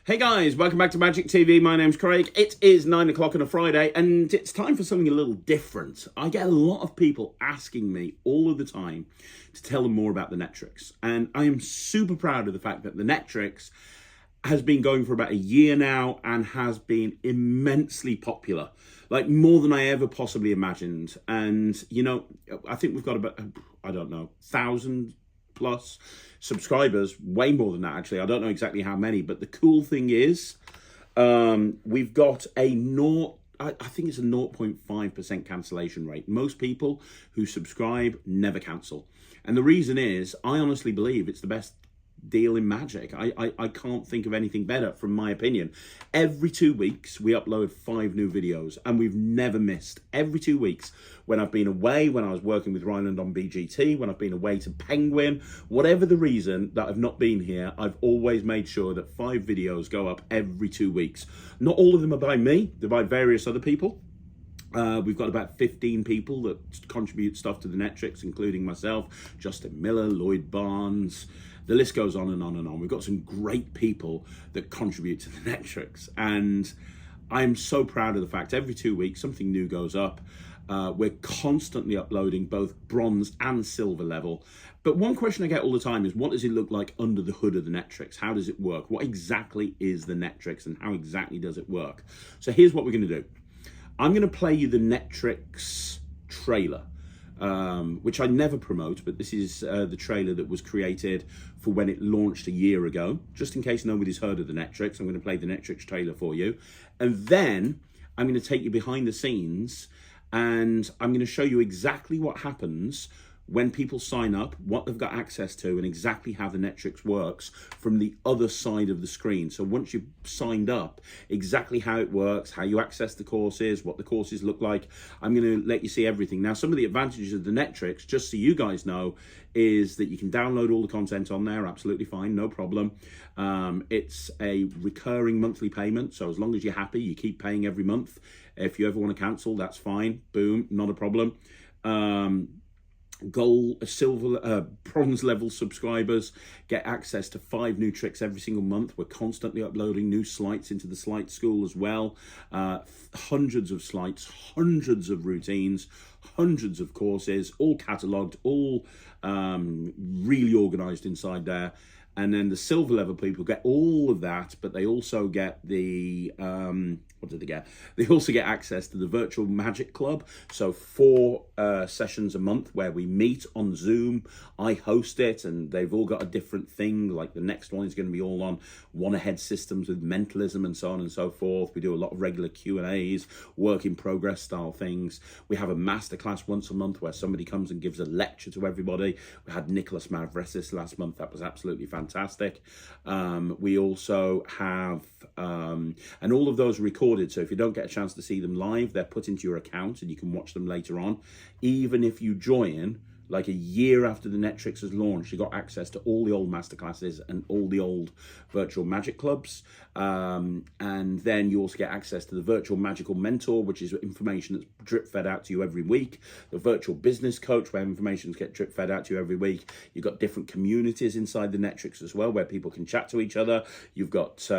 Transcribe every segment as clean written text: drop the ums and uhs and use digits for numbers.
Hey guys, welcome back to Magic TV. My name's Craig. It is 9 o'clock on a Friday and it's time for something a little different. I get a lot of people asking me all of the time to tell them more about the Netrix. And I am super proud of the fact that the Netrix has been going for about a year now and has been immensely popular. Like more than I ever possibly imagined. And, you know, I think we've got about, 1,000 plus subscribers, way more than that actually. I don't know exactly how many, but the cool thing is we've got I think it's a 0.5% cancellation rate. Most people who subscribe never cancel. And the reason is, I honestly believe it's the best deal in Magic. I can't think of anything better, from my opinion. Every 2 weeks we upload 5 new videos and we've never missed. Every 2 weeks, when I've been away, when I was working with Ryland on BGT, when I've been away to Penguin, whatever the reason that I've not been here, I've always made sure that 5 videos go up every 2 weeks. Not all of them are by me, they're by various other people. We've got about 15 people that contribute stuff to the Netrix, including myself, Justin Miller, Lloyd Barnes. The list goes on and on and on. We've got some great people that contribute to the Netrix. And I'm so proud of the fact every 2 weeks something new goes up. We're constantly uploading both bronze and silver level. But one question I get all the time is, what does it look like under the hood of the Netrix? How does it work? What exactly is the Netrix and how exactly does it work? So here's what we're going to do. I'm going to play you the Netrix trailer, which I never promote, but this is the trailer that was created for when it launched a year ago. Just in case nobody's heard of the Netrix, I'm going to play the Netrix trailer for you. And then I'm going to take you behind the scenes and I'm going to show you exactly what happens when people sign up, what they've got access to, and exactly how the Netrix works from the other side of the screen. So once you've signed up, exactly how it works, how you access the courses, what the courses look like. I'm going to let you see everything. Now, some of the advantages of the Netrix, just so you guys know, is that you can download all the content on there, absolutely fine, no problem. It's a recurring monthly payment, so as long as you're happy, you keep paying every month. If you ever want to cancel, that's fine, boom, not a problem. Bronze level subscribers get access to 5 new tricks every single month. We're constantly uploading new sleights into the sleight school as well. Hundreds of sleights, hundreds of routines, hundreds of courses, all catalogued, all really organized inside there. And then the silver level people get all of that, but they also get the, what do they get? They also get access to the virtual Magic Club. So 4 sessions a month where we meet on Zoom. I host it and they've all got a different thing. Like the next one is going to be all on one-ahead systems with mentalism and so on and so forth. We do a lot of regular Q&As, work in progress style things. We have a masterclass once a month where somebody comes and gives a lecture to everybody. We had Nicholas Mavresis last month. That was absolutely fantastic. We also have, and all of those are recorded, so if you don't get a chance to see them live, they're put into your account and you can watch them later on. Even if you join like a year after the Netrix has launched, you got access to all the old masterclasses and all the old virtual magic clubs. And then you also get access to the virtual magical mentor, which is information that's drip fed out to you every week. The virtual business coach, where information gets drip fed out to you every week. You've got different communities inside the Netrix as well, where people can chat to each other. You've got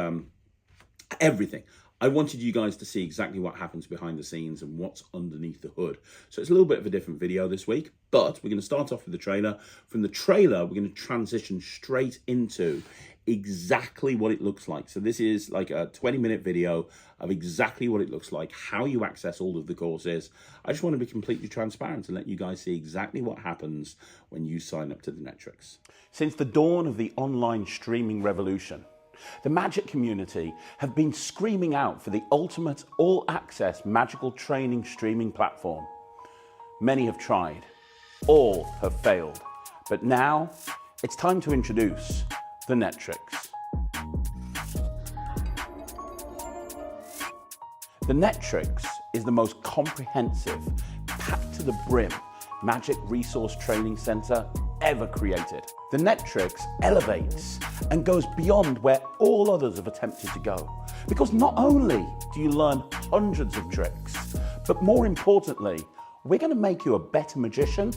everything. I wanted you guys to see exactly what happens behind the scenes and what's underneath the hood. So it's a little bit of a different video this week, but we're going to start off with the trailer. From the trailer, we're going to transition straight into exactly what it looks like. So this is like a 20-minute video of exactly what it looks like, how you access all of the courses. I just want to be completely transparent and let you guys see exactly what happens when you sign up to the Netrix. Since the dawn of the online streaming revolution, the Magic community have been screaming out for the ultimate all-access magical training streaming platform. Many have tried, all have failed, but now it's time to introduce the Netrix. The Netrix is the most comprehensive, packed to the brim Magic Resource Training Center ever created. The Netrix elevates and goes beyond where all others have attempted to go. Because not only do you learn hundreds of tricks, but more importantly, we're going to make you a better magician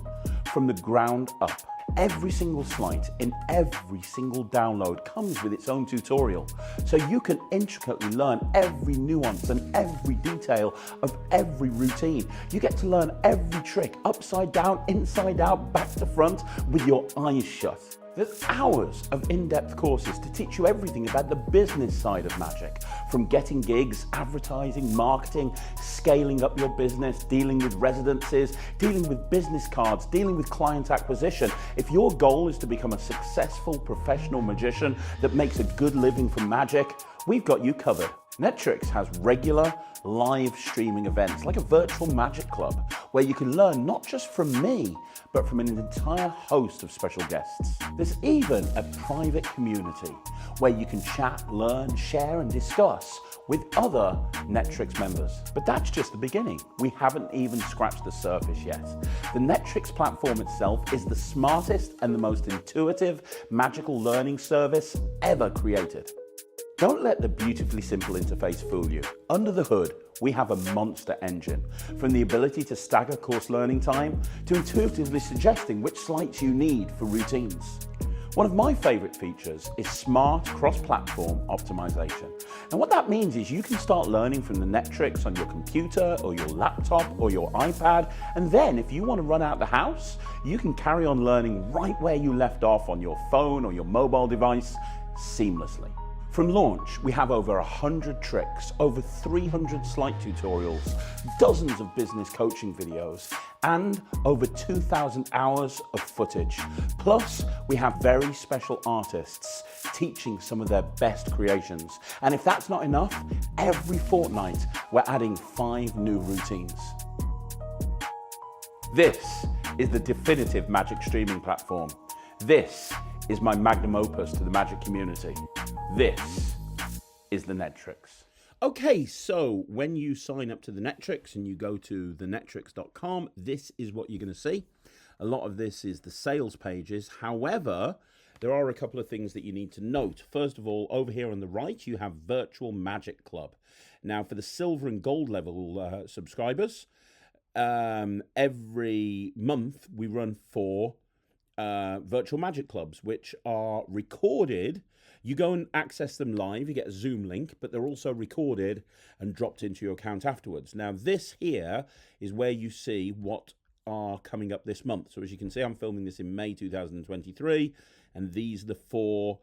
from the ground up. Every single sleight in every single download comes with its own tutorial, so you can intricately learn every nuance and every detail of every routine. You get to learn every trick upside down, inside out, back to front with your eyes shut. There's hours of in-depth courses to teach you everything about the business side of magic, from getting gigs, advertising, marketing, scaling up your business, dealing with residencies, dealing with business cards, dealing with client acquisition. If your goal is to become a successful professional magician that makes a good living from magic, we've got you covered. Netrix has regular live streaming events like a virtual magic club where you can learn not just from me, but from an entire host of special guests. There's even a private community where you can chat, learn, share, and discuss with other Netrix members. But that's just the beginning. We haven't even scratched the surface yet. The Netrix platform itself is the smartest and the most intuitive magical learning service ever created. Don't let the beautifully simple interface fool you. Under the hood, we have a monster engine, from the ability to stagger course learning time to intuitively suggesting which sleights you need for routines. One of my favorite features is smart cross-platform optimization. And what that means is you can start learning from the Netrix on your computer or your laptop or your iPad, and then if you want to run out the house, you can carry on learning right where you left off on your phone or your mobile device seamlessly. From launch, we have over 100 tricks, over 300 sleight tutorials, dozens of business coaching videos, and over 2,000 hours of footage. Plus, we have very special artists teaching some of their best creations. And if that's not enough, every fortnight, we're adding 5 new routines. This is the definitive magic streaming platform. This is my magnum opus to the magic community. This is the Netrix. Okay, so when you sign up to the Netrix and you go to thenetrix.com, this is what you're going to see. A lot of this is the sales pages. However, there are a couple of things that you need to note. First of all, over here on the right, you have Virtual Magic Club. Now, for the silver and gold level subscribers, every month we run 4 virtual magic clubs, which are recorded. You go and access them live, you get a Zoom link, but they're also recorded and dropped into your account afterwards. Now, this here is where you see what are coming up this month. So as you can see, I'm filming this in May 2023, and these are the 4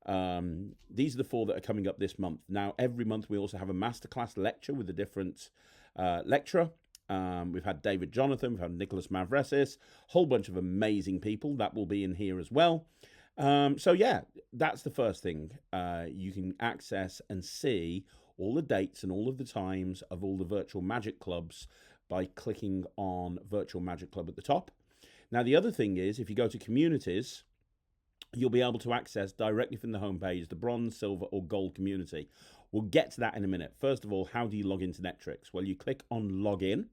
that are coming up this month. Now, every month we also have a masterclass lecture with a different lecturer. We've had David Jonathan, we've had Nicholas Mavresis, a whole bunch of amazing people that will be in here as well. So yeah, that's the first thing. You can access and see all the dates and all of the times of all the virtual magic clubs by clicking on Virtual Magic Club at the top. Now, the other thing is, if you go to communities, you'll be able to access directly from the homepage the bronze, silver, or gold community. We'll get to that in a minute. First of all, how do you log into Netrix? Well, you click on login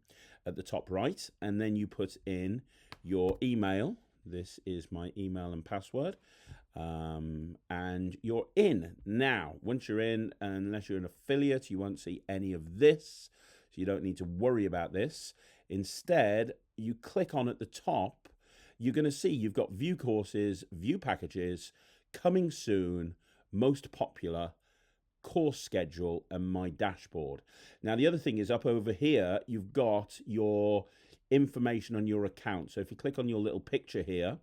at the top right, and then you put in your email. This is my email and password. And you're in. Now, once you're in, unless you're an affiliate, you won't see any of this. So you don't need to worry about this. Instead, you click on at the top, you're going to see you've got view courses, view packages, coming soon, most popular, course schedule, and my dashboard. Now, the other thing is up over here, you've got your information on your account. So if you click on your little picture here,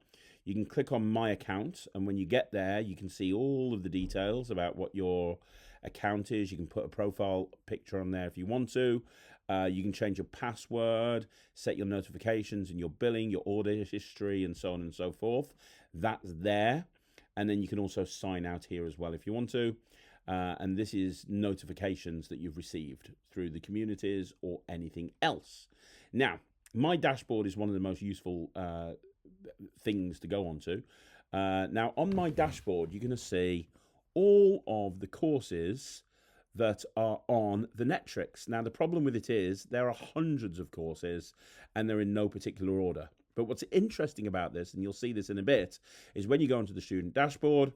you can click on my account, and when you get there, you can see all of the details about what your account is. You can put a profile picture on there if you want to. You can change your password, set your notifications and your billing, your order history, and so on and so forth. That's there. And then you can also sign out here as well if you want to. And this is notifications that you've received through the communities or anything else. Now, my dashboard is one of the most useful things to go on to. Now, on my dashboard, you're going to see all of the courses that are on the Netrix. Now, the problem with it is there are hundreds of courses and they're in no particular order. But what's interesting about this, and you'll see this in a bit, is when you go into the student dashboard,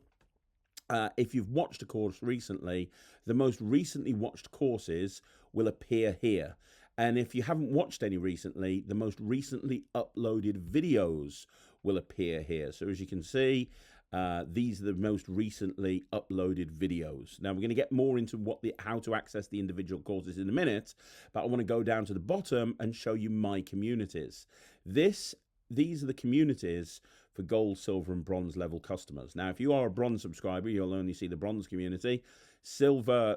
if you've watched a course recently, the most recently watched courses will appear here. And if you haven't watched any recently, the most recently uploaded videos will appear here. So as you can see, these are the most recently uploaded videos. Now we're going to get more into how to access the individual courses in a minute, but I want to go down to the bottom and show you my communities. These are the communities for gold, silver, and bronze level customers. Now, if you are a bronze subscriber, you'll only see the bronze community. Silver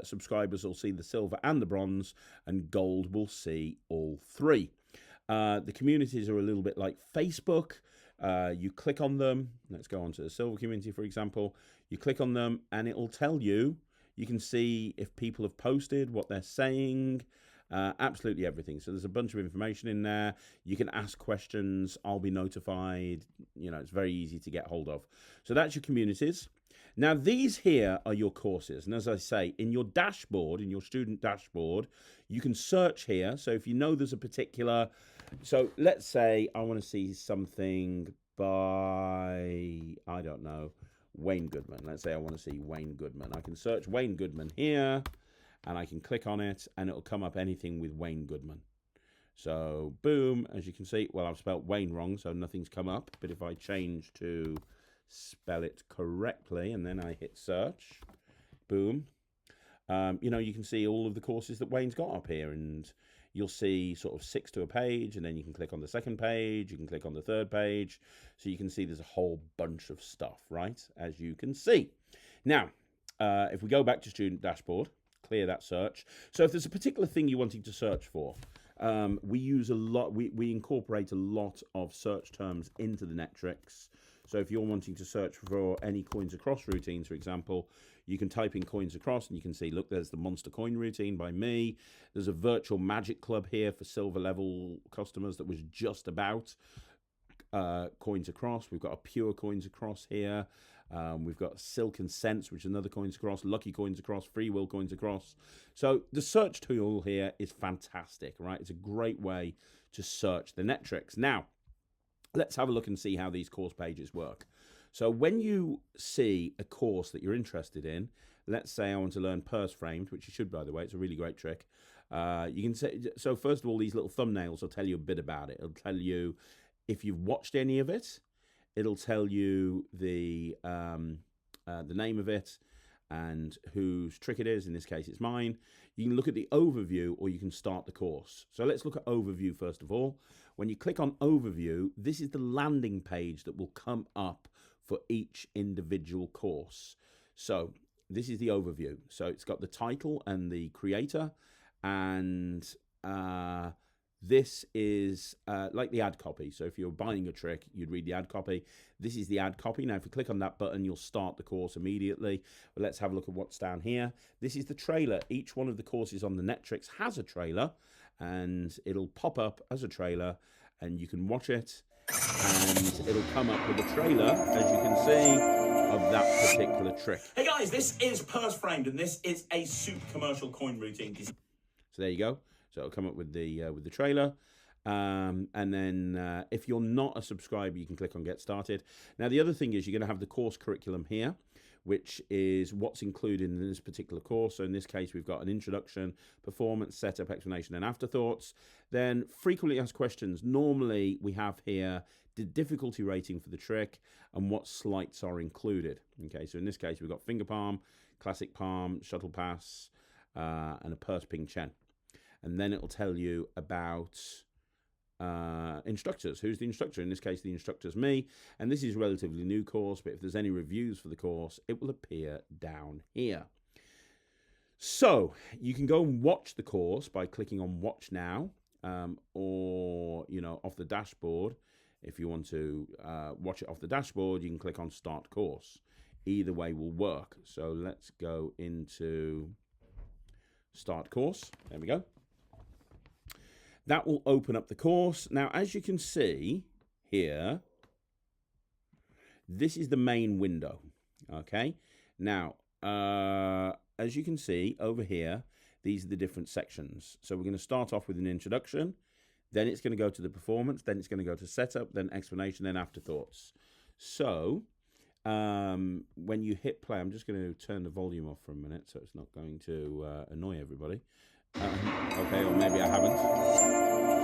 subscribers will see the silver and the bronze, and gold will see all three. The communities are a little bit like Facebook. You click on them. Let's go on to the silver community, for example. You click on them, and it'll tell you. You can see if people have posted, what they're saying. Absolutely everything. So there's a bunch of information in there. You can ask questions. I'll be notified. You know, it's very easy to get hold of. So that's your communities. Now, these here are your courses. And as I say, in your dashboard, in your student dashboard, you can search here. So if you know there's a particular... So let's say I want to see something by, I don't know, Wayne Goodman. Let's say I want to see Wayne Goodman. I can search Wayne Goodman here. And I can click on it, and it'll come up anything with Wayne Goodman. So, boom, as you can see, well, I've spelled Wayne wrong, so nothing's come up. But if I change to spell it correctly, and then I hit search, boom, you know, you can see all of the courses that Wayne's got up here, and you'll see sort of 6 to a page, and then you can click on the second page, you can click on the third page, so you can see there's a whole bunch of stuff, right, as you can see. Now, if we go back to Student Dashboard, clear that search. So if there's a particular thing you're wanting to search for, we use a lot, we incorporate a lot of search terms into the Netrix. So if you're wanting to search for any coins across routines, for example, you can type in coins across and you can see, look, there's the monster coin routine by me. There's a virtual magic club here for silver level customers that was just about coins across. We've got a pure coins across here. We've got Silk and Sense, which is another coins across, lucky coins across, free will coins across. So the search tool here is fantastic, right? It's a great way to search the Netrix. Now, let's have a look and see how these course pages work. So when you see a course that you're interested in, let's say I want to learn purse framed, which you should, by the way, it's a really great trick. You can say, so first of all, these little thumbnails will tell you a bit about it. It'll tell you if you've watched any of it. It'll tell you the name of it and whose trick it is. In this case, it's mine. You can look at the overview or you can start the course. So let's look at overview first of all. When you click on overview, this is the landing page that will come up for each individual course. So this is the overview. So it's got the title and the creator, and this is like the ad copy. So if you're buying a trick, you'd read the ad copy. This is the ad copy. Now, if you click on that button, you'll start the course immediately. But let's have a look at what's down here. This is the trailer. Each one of the courses on the Netrix has a trailer, and it'll pop up as a trailer, and you can watch it, and it'll come up with a trailer, as you can see, of that particular trick. Hey guys, this is Purse Framed, and this is a super commercial coin routine. So there you go. So it'll come up with the trailer. And then if you're not a subscriber, you can click on Get Started. Now, the other thing is you're going to have the course curriculum here, which is what's included in this particular course. So in this case, we've got an introduction, performance, setup, explanation, and afterthoughts. Then frequently asked questions. Normally, we have here the difficulty rating for the trick and what sleights are included. Okay, so in this case, we've got finger palm, classic palm, shuttle pass, and a purse ping chen. And then it'll tell you about instructors. Who's the instructor? In this case, the instructor's me. And this is a relatively new course, but if there's any reviews for the course, it will appear down here. So you can go and watch the course by clicking on Watch Now, or, you know, off the dashboard. If you want to watch it off the dashboard, you can click on Start Course. Either way will work. So let's go into Start Course. There we go. That will open up the course. Now, as you can see here, this is the main window. Okay. Now, as you can see over here, these are the different sections. So we're going to start off with an introduction. Then it's going to go to the performance. Then it's going to go to setup, then explanation, then afterthoughts. So when you hit play, I'm just going to turn the volume off for a minute so it's not going to annoy everybody. Okay, or maybe I haven't.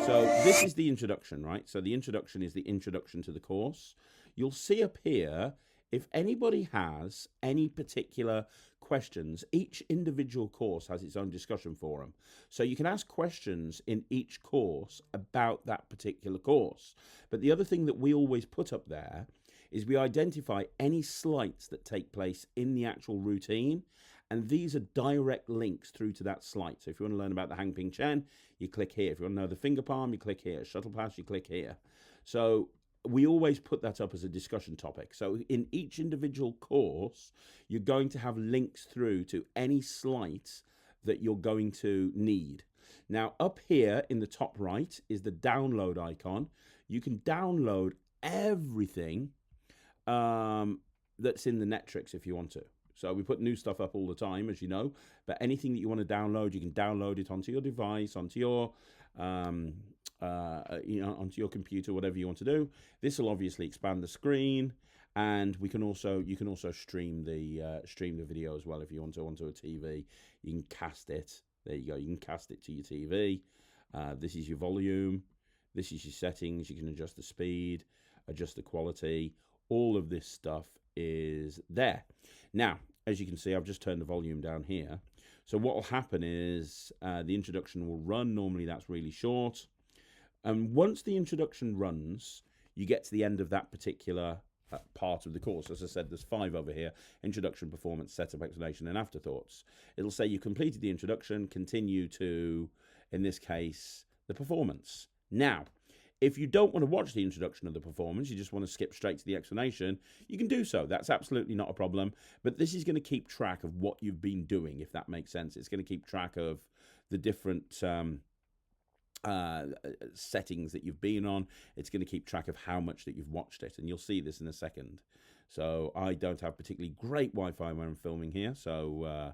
So this is the introduction, right? So the introduction is the introduction to the course. You'll see up here, if anybody has any particular questions, each individual course has its own discussion forum. So you can ask questions in each course about that particular course. But the other thing that we always put up there is we identify any sleights that take place in the actual routine, and these are direct links through to that sleight. So if you want to learn about the Hang Ping Chen, you click here. If you want to know the finger palm, you click here. Shuttle pass, you click here. So we always put that up as a discussion topic. So in each individual course, you're going to have links through to any sleight that you're going to need. Now, up here in the top right is the download icon. You can download everything that's in the Netrix if you want to. So we put new stuff up all the time, as you know, but anything that you want to download, you can download it onto your device, onto your onto your computer, whatever you want to do. This will obviously expand the screen, and you can also stream the video as well if you want to onto a TV. You can cast it. There you go. You can cast it to your TV. This is your volume. This is your settings. You can adjust the speed, adjust the quality. All of this stuff is there. Now, as you can see, I've just turned the volume down here. So what will happen is the introduction will run. Normally that's really short. And once the introduction runs, you get to the end of that particular part of the course. As I said, there's 5 over here: introduction, performance, setup, explanation, and afterthoughts. It'll say you completed the introduction, continue to, in this case, the performance. Now, if you don't want to watch the introduction of the performance, you just want to skip straight to the explanation, you can do so. That's absolutely not a problem. But this is going to keep track of what you've been doing, if that makes sense. It's going to keep track of the different settings that you've been on. It's going to keep track of how much that you've watched it. And you'll see this in a second. So I don't have particularly great Wi-Fi when I'm filming here. So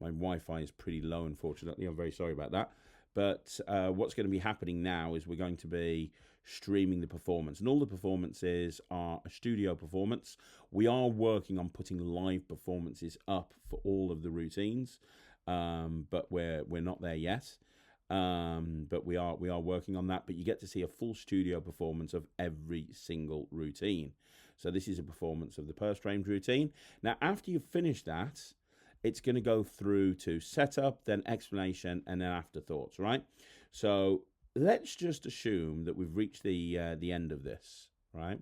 my Wi-Fi is pretty low, unfortunately. I'm very sorry about that. But what's going to be happening now is we're going to be streaming the performance. And all the performances are a studio performance. We are working on putting live performances up for all of the routines, but we're not there yet. But we are working on that. But you get to see a full studio performance of every single routine. So this is a performance of the purse framed routine. Now, after you've finished that, it's going to go through to setup, then explanation, and then afterthoughts, right? So let's just assume that we've reached the end of this, right?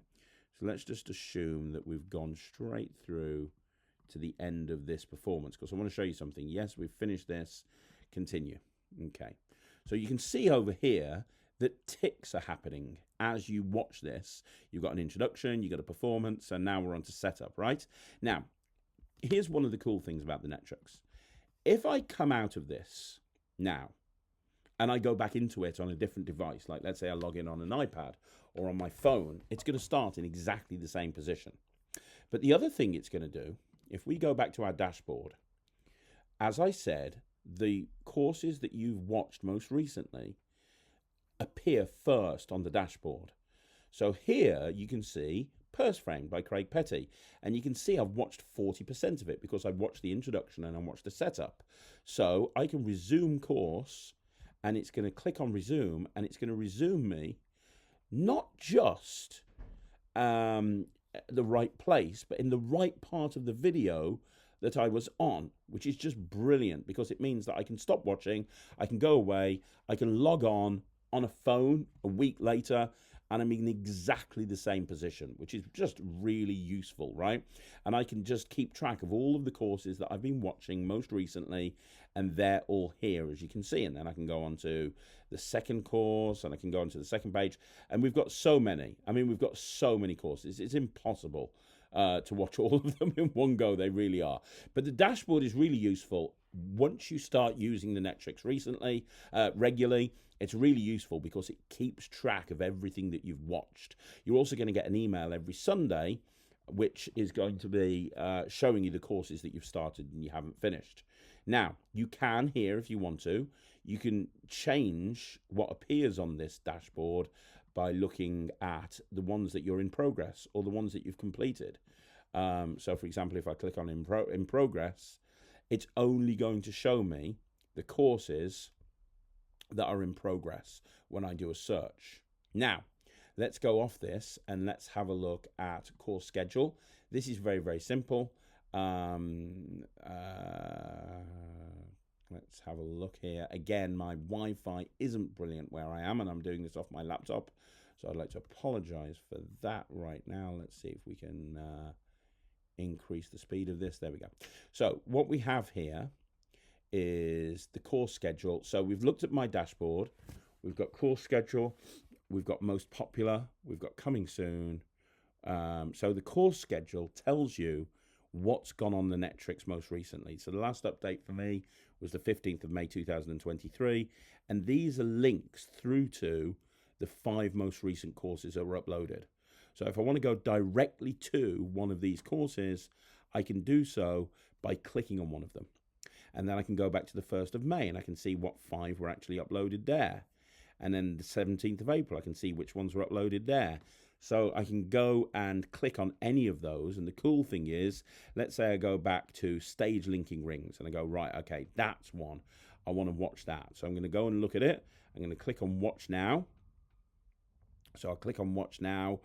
So let's just assume that we've gone straight through to the end of this performance, because I want to show you something. Yes, we've finished this. Continue. Okay. So you can see over here that ticks are happening as you watch this. You've got an introduction, you've got a performance, and now we're on to setup, right? Now, here's one of the cool things about the Netrix. If I come out of this now and I go back into it on a different device, like let's say I log in on an iPad or on my phone, it's going to start in exactly the same position. But the other thing it's going to do, if we go back to our dashboard, as I said, the courses that you've watched most recently appear first on the dashboard. So here you can see Purse Framed by Craig Petty, and you can see I've watched 40% of it because I watched the introduction and I watched the setup. So I can resume course, and it's going to click on resume, and it's going to resume me not just the right place, but in the right part of the video that I was on, which is just brilliant because it means that I can stop watching, I can go away, I can log on a phone a week later, and I'm in exactly the same position, which is just really useful, right? And I can just keep track of all of the courses that I've been watching most recently, and they're all here, as you can see. And then I can go on to the second course, and I can go on to the second page. And we've got so many. I mean, we've got so many courses. It's impossible to watch all of them in one go. They really are. But the dashboard is really useful once you start using the Netrix regularly. It's really useful because it keeps track of everything that you've watched. You're also going to get an email every Sunday, which is going to be showing you the courses that you've started and you haven't finished. Now, you can here, if you want to, you can change what appears on this dashboard by looking at the ones that you're in progress or the ones that you've completed. So, for example, if I click on in progress, it's only going to show me the courses that are in progress when I do a search. Now, let's go off this and let's have a look at course schedule. This is very, very simple. Let's have a look here. Again, my Wi-Fi isn't brilliant where I am, and I'm doing this off my laptop. So I'd like to apologize for that right now. Let's see if we can increase the speed of this. There we go. So what we have here is the course schedule. So we've looked at my dashboard. We've got course schedule. We've got most popular. We've got coming soon. So the course schedule tells you what's gone on the Netrix most recently. So the last update for me was the 15th of May 2023, and these are links through to the 5 most recent courses that were uploaded. So if I want to go directly to one of these courses, I can do so by clicking on one of them. And then I can go back to the 1st of May and I can see what 5 were actually uploaded there. And then the 17th of April, I can see which ones were uploaded there. So I can go and click on any of those. And the cool thing is, let's say I go back to stage linking rings and I go, right, okay, that's one. I want to watch that. So I'm going to go and look at it. I'm going to click on watch now. So I'll click on watch now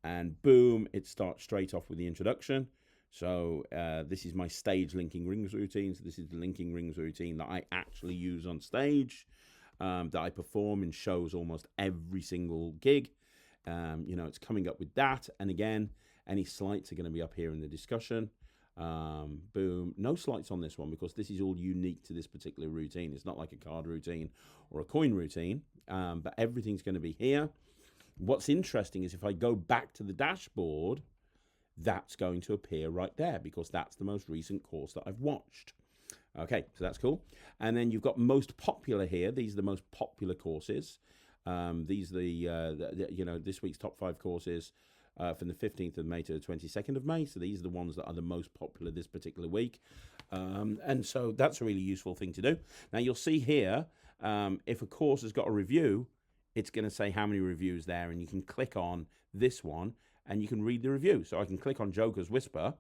and boom, it starts straight off with the introduction. So this is my stage linking rings routine. So this is the linking rings routine that I actually use on stage, that I perform in shows almost every single gig. It's coming up with that. And again, any sleights are going to be up here in the discussion. Boom. No sleights on this one because this is all unique to this particular routine. It's not like a card routine or a coin routine, but everything's going to be here. What's interesting is if I go back to the dashboard, that's going to appear right there because that's the most recent course that I've watched. Okay, so that's cool. And then you've got most popular here. These are the most popular courses. These are this week's top 5 courses from the 15th of May to the 22nd of May. So these are the ones that are the most popular this particular week. And so that's a really useful thing to do. Now you'll see here, if a course has got a review, it's going to say how many reviews there, and you can click on this one and you can read the review. So I can click on Joker's Whisper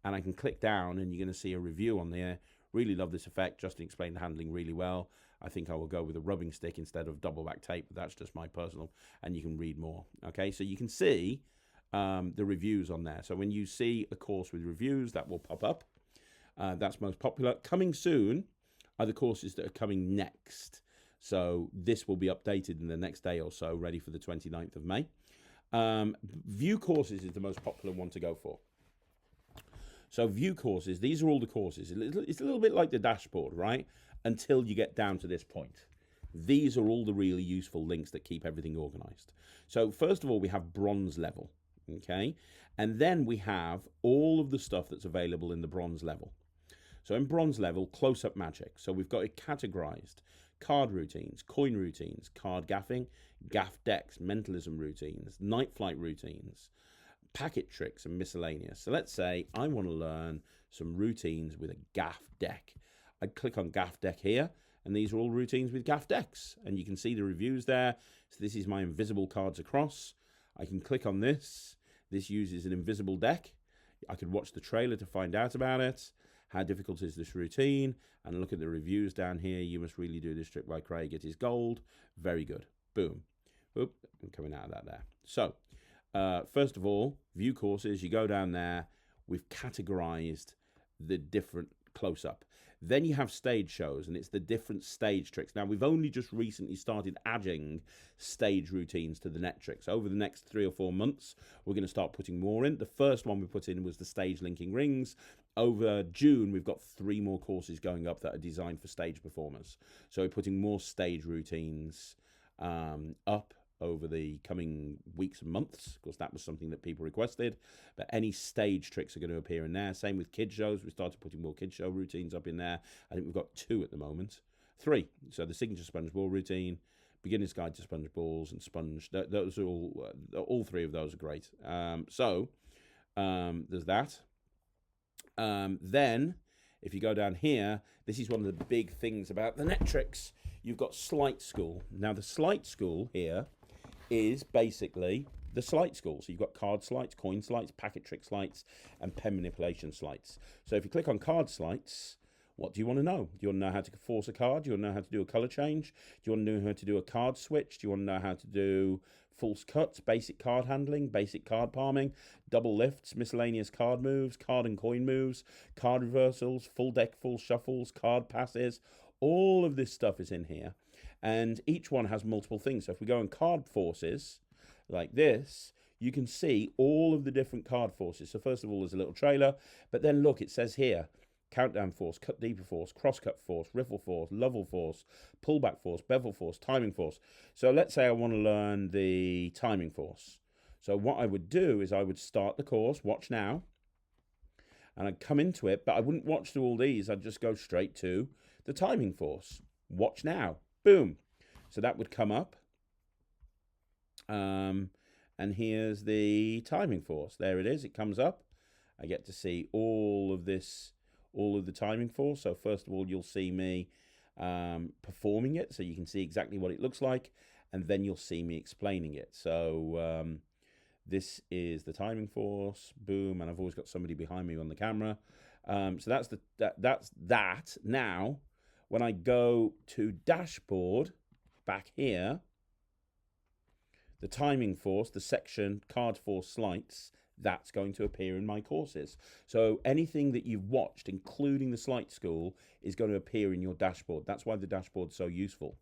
and I can click down and you're going to see a review on there. Really love this effect. Justin explained the handling really well. I think I will go with a rubbing stick instead of double back tape, but that's just my personal, and you can read more. Okay, so you can see the reviews on there. So when you see a course with reviews, that will pop up. That's most popular. Coming soon are the courses that are coming next. So this will be updated in the next day or so, ready for the 29th of May. View courses is the most popular one to go for. So view courses, these are all the courses. It's a little bit like the dashboard, right? Until you get down to this point. These are all the really useful links that keep everything organized. So first of all, we have bronze level, okay? And then we have all of the stuff that's available in the bronze level. So in bronze level, close-up magic. So we've got it categorized. Card routines, coin routines, card gaffing, gaff decks, mentalism routines, night flight routines, packet tricks, and miscellaneous. So let's say I want to learn some routines with a gaff deck. I'd click on gaff deck here, and these are all routines with gaff decks. And you can see the reviews there. So this is my invisible cards across. I can click on this. This uses an invisible deck. I could watch the trailer to find out about it. How difficult is this routine? And look at the reviews down here. You must really do this trick by Craig. It is gold. Very good. Boom. Oop, I'm coming out of that there. So, first of all, view courses. You go down there. We've categorized the different close-up. Then you have stage shows, and it's the different stage tricks. Now, we've only just recently started adding stage routines to the Netrix. Over the next 3 or 4 months, we're going to start putting more in. The first one we put in was the stage linking rings. Over June, we've got 3 more courses going up that are designed for stage performers. So we're putting more stage routines up over the coming weeks and months, because that was something that people requested. But any stage tricks are going to appear in there. Same with kid shows. We started putting more kid show routines up in there. I think we've got 2 at the moment. 3. So the signature sponge ball routine, beginner's guide to sponge balls, and sponge. Those are all 3 of those are great. So there's that. Then if you go down here, this is one of the big things about the Netrix. You've got Sleight School. Now the Sleight School here is basically the sleight school. So you've got card sleights, coin sleights, packet trick sleights, and pen manipulation sleights. So if you click on card sleights, What do you want to know? Do you want to know how to force a card? Do you want to know how to do a color change? Do you want to know how to do a card switch? Do you want to know how to do false cuts, basic card handling, basic card palming, double lifts, miscellaneous card moves, card and coin moves, card reversals, full deck, full shuffles, card passes? All of this stuff is in here. And each one has multiple things. So if we go on card forces like this, you can see all of the different card forces. So first of all, there's a little trailer, but then look, it says here, countdown force, cut deeper force, cross-cut force, riffle force, level force, pullback force, bevel force, timing force. So let's say I want to learn the timing force. So what I would do is I would start the course, watch now, and I'd come into it, but I wouldn't watch through all these. I'd just go straight to the timing force. Watch now. Boom. So that would come up. And here's the timing force. There it is. It comes up. I get to see all of this, all of the timing force. So first of all, you'll see me performing it, so you can see exactly what it looks like, and then you'll see me explaining it. So this is the timing force. Boom, and I've always got somebody behind me on the camera. So that's that. Now, when I go to dashboard back here, the timing force, the section card force sleights, that's going to appear in my courses. So anything that you've watched, including the sleight school, is going to appear in your dashboard. That's why the dashboard's so useful.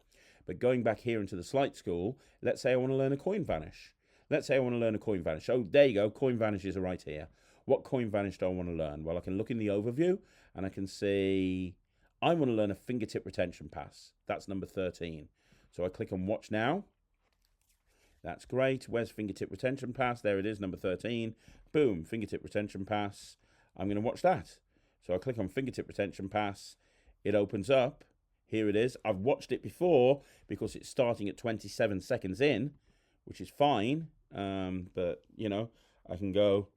But going back here into the sleight school, let's say I want to learn a coin vanish. Let's say I want to learn a coin vanish. Oh, there you go. Coin vanishes are right here. What coin vanish do I want to learn? Well, I can look in the overview and I can see I want to learn a fingertip retention pass. That's number 13. So I click on watch now. That's great. Where's fingertip retention pass? There it is, number 13. Boom, fingertip retention pass. I'm going to watch that. So I click on fingertip retention pass. It opens up. Here it is. I've watched it before because it's starting at 27 seconds in, which is fine. But, you know, I can go...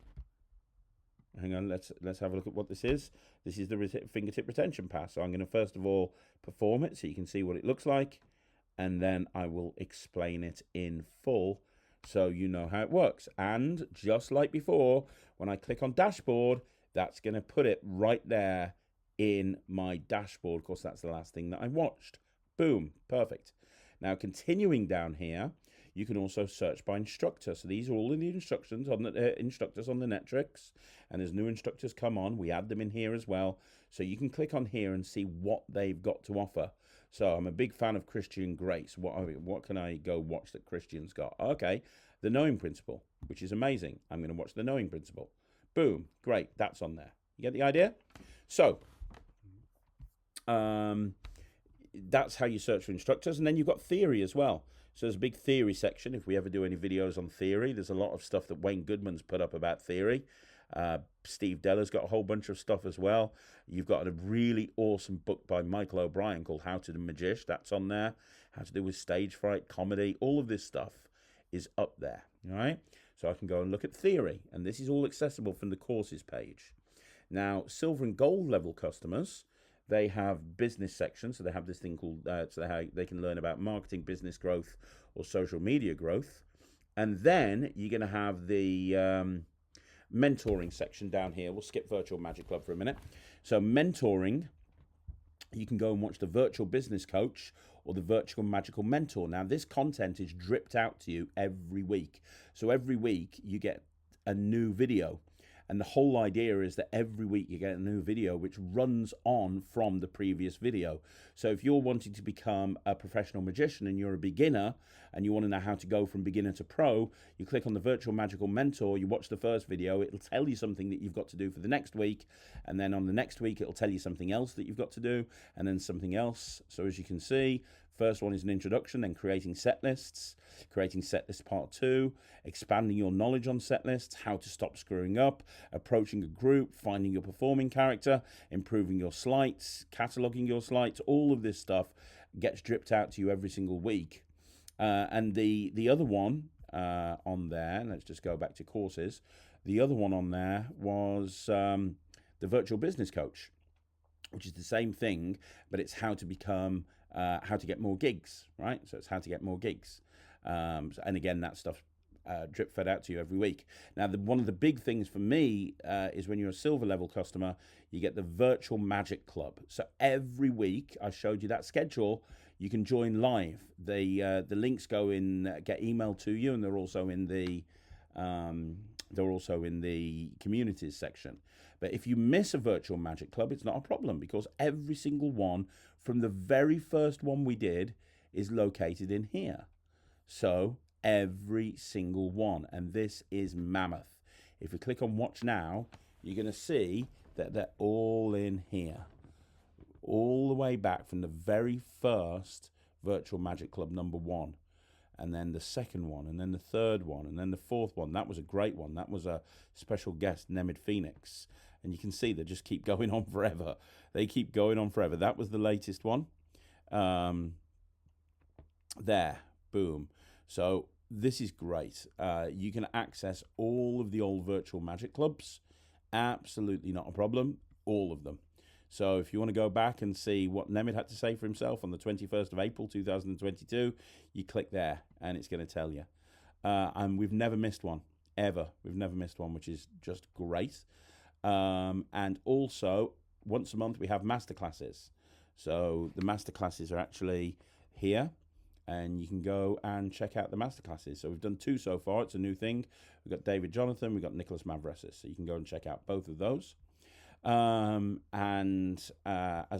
Hang on, let's have a look at what this is. This is the fingertip retention pass. So I'm going to first of all perform it so you can see what it looks like. And then I will explain it in full so you know how it works. And just like before, when I click on dashboard, that's going to put it right there in my dashboard. Of course, that's the last thing that I watched. Boom, perfect. Now, continuing down here, you can also search by instructor. So these are all in the instructions on the instructors on the Netrix. And as new instructors come on, we add them in here as well. So you can click on here and see what they've got to offer. So I'm a big fan of Christian Grace. What can I go watch that Christian's got? Okay, the knowing principle, which is amazing. I'm going to watch the knowing principle. Boom, great, that's on there. You get the idea? So that's how you search for instructors. And then you've got theory as well. So there's a big theory section. If we ever do any videos on theory, there's a lot of stuff that Wayne Goodman's put up about theory. Steve Deller's got a whole bunch of stuff as well. You've got a really awesome book by Michael O'Brien called How to the Magician. That's on there. How to do with stage fright, comedy. All of this stuff is up there. All right. So I can go and look at theory. And this is all accessible from the courses page. Now, silver and gold level customers, they have business sections. So they have this thing called, so they can learn about marketing, business growth, or social media growth. And then you're going to have the mentoring section down here. We'll skip Virtual Magic Club for a minute. So mentoring, you can go and watch the Virtual Business Coach or the Virtual Magical Mentor. Now, this content is dripped out to you every week. So every week you get a new video. And the whole idea is that every week you get a new video which runs on from the previous video. So if you're wanting to become a professional magician and you're a beginner and you want to know how to go from beginner to pro, you click on the Virtual Magical Mentor, you watch the first video, it'll tell you something that you've got to do for the next week. And then on the next week, it'll tell you something else that you've got to do, and then something else. So as you can see, first one is an introduction, then creating set lists part 2, expanding your knowledge on set lists, how to stop screwing up, approaching a group, finding your performing character, improving your sleights, cataloging your sleights. All of this stuff gets dripped out to you every single week. And the other one on there, let's just go back to courses. The other one on there was the Virtual Business Coach, which is the same thing, but it's how to become, how to get more gigs, right? So it's how to get more gigs. And again, that stuff drip fed out to you every week. Now, one of the big things for me is when you're a silver level customer, you get the Virtual Magic Club. So every week, I showed you that schedule. You can join live. The links go in, get emailed to you, and they're also in the communities section. But if you miss a Virtual Magic Club, it's not a problem, because every single one from the very first one we did is located in here. So every single one, and this is mammoth. If you click on watch now, you're going to see that they're all in here, all the way back from the very first Virtual Magic Club #1, and then the second one, and then the third one, and then the fourth one. That was a great one. That was a special guest, Nemid Phoenix, and you can see they just keep going on forever. They keep going on forever. That was the latest one. There, boom. So this is great. You can access all of the old Virtual Magic Clubs. Absolutely not a problem. All of them. So if you want to go back and see what Nemid had to say for himself on the 21st of April 2022, you click there and it's going to tell you. And we've never missed one, ever. We've never missed one, which is just great. And also, once a month, we have Masterclasses. So the Masterclasses are actually here, and you can go and check out the Masterclasses. So we've done 2 so far. It's a new thing. We've got David Jonathan, we've got Nicholas Mavresis. So you can go and check out both of those. As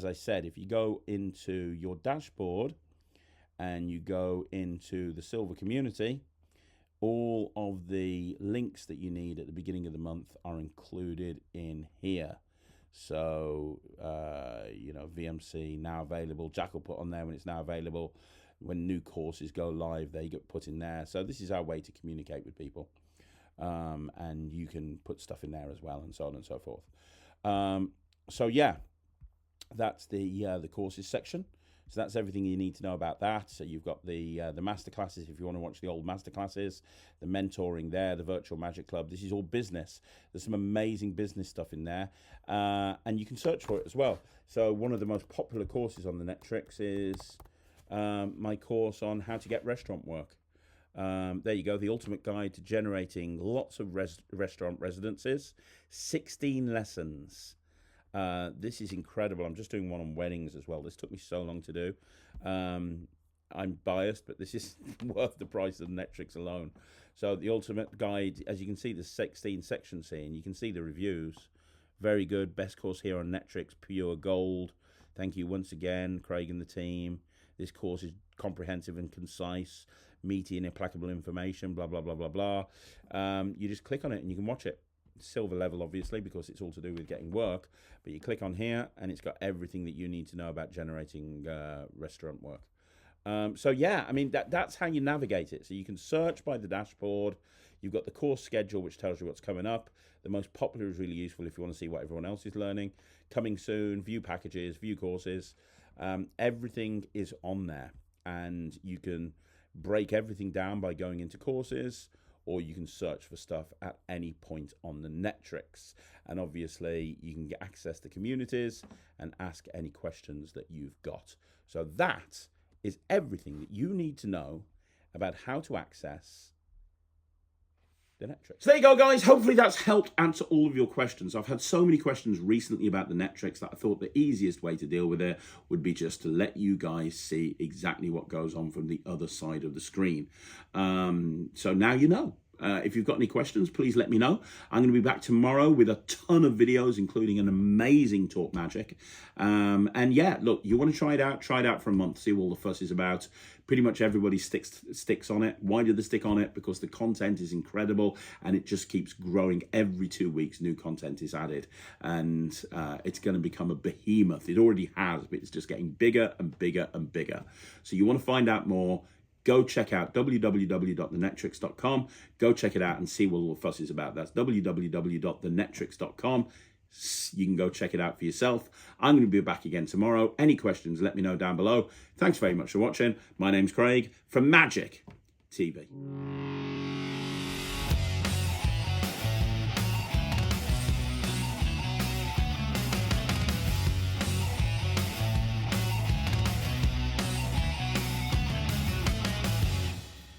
I said, if you go into your dashboard and you go into the silver community, all of the links that you need at the beginning of the month are included in here. So, VMC now available. Jack will put on there when it's now available. When new courses go live, they get put in there. So this is our way to communicate with people. And you can put stuff in there as well, and so on and so forth. So yeah, that's the courses section. So that's everything you need to know about that. So you've got the masterclasses if you want to watch the old masterclasses, the mentoring there, the Virtual Magic Club. This is all business. There's some amazing business stuff in there, and you can search for it as well. So one of the most popular courses on the Netrix is my course on how to get restaurant work. There you go, the ultimate guide to generating lots of restaurant residencies, 16 lessons. This is incredible. I'm just doing one on weddings as well. This took me so long to do. I'm biased, but this is worth the price of Netrix alone. So the ultimate guide, as you can see, there's 16 sections here, and you can see the reviews. Very good. Best course here on Netrix, pure gold. Thank you once again, Craig and the team. This course is comprehensive and concise, meaty and implacable information, blah, blah, blah, blah, blah. You just click on it and you can watch it. Silver level, obviously, because it's all to do with getting work. But you click on here and it's got everything that you need to know about generating restaurant work. So yeah, I mean, that's how you navigate it. So you can search by the dashboard. You've got the course schedule, which tells you what's coming up. The most popular is really useful if you want to see what everyone else is learning. Coming soon, view packages, view courses. Everything is on there, and you can break everything down by going into courses, or you can search for stuff at any point on the Netrix. And obviously, you can get access to communities and ask any questions that you've got. So that is everything that you need to know about how to access the Netrix. So there you go, guys. Hopefully that's helped answer all of your questions. I've had so many questions recently about the Netrix that I thought the easiest way to deal with it would be just to let you guys see exactly what goes on from the other side of the screen. So now you know. If you've got any questions, please let me know. I'm going to be back tomorrow with a ton of videos, including an amazing Talk Magic. And yeah, look, you want to try it out for a month, see what all the fuss is about. Pretty much everybody sticks on it. Why do they stick on it? Because the content is incredible, and it just keeps growing. Every 2 weeks, new content is added, and it's going to become a behemoth. It already has, but it's just getting bigger and bigger and bigger. So you want to find out more, go check out www.thenetrix.com. Go check it out and see what all the fuss is about. That's www.thenetrix.com. You can go check it out for yourself. I'm going to be back again tomorrow. Any questions, let me know down below. Thanks very much for watching. My name's Craig from Magic TV.